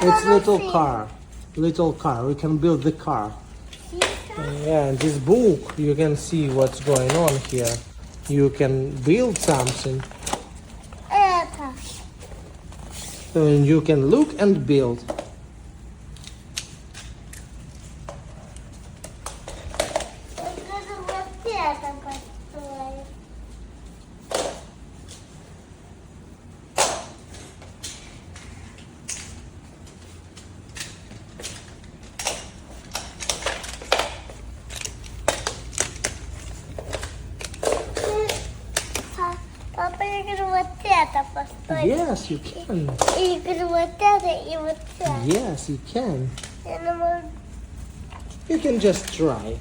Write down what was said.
It's little car. We can build the car. Yeah, in this book you can see what's going on here. You can build something. So you can look and build. Папа, я говорю, вот это построить. Yes, you can. И говорю, вот это и вот это. Yes, you can. Я не могу. You can just try.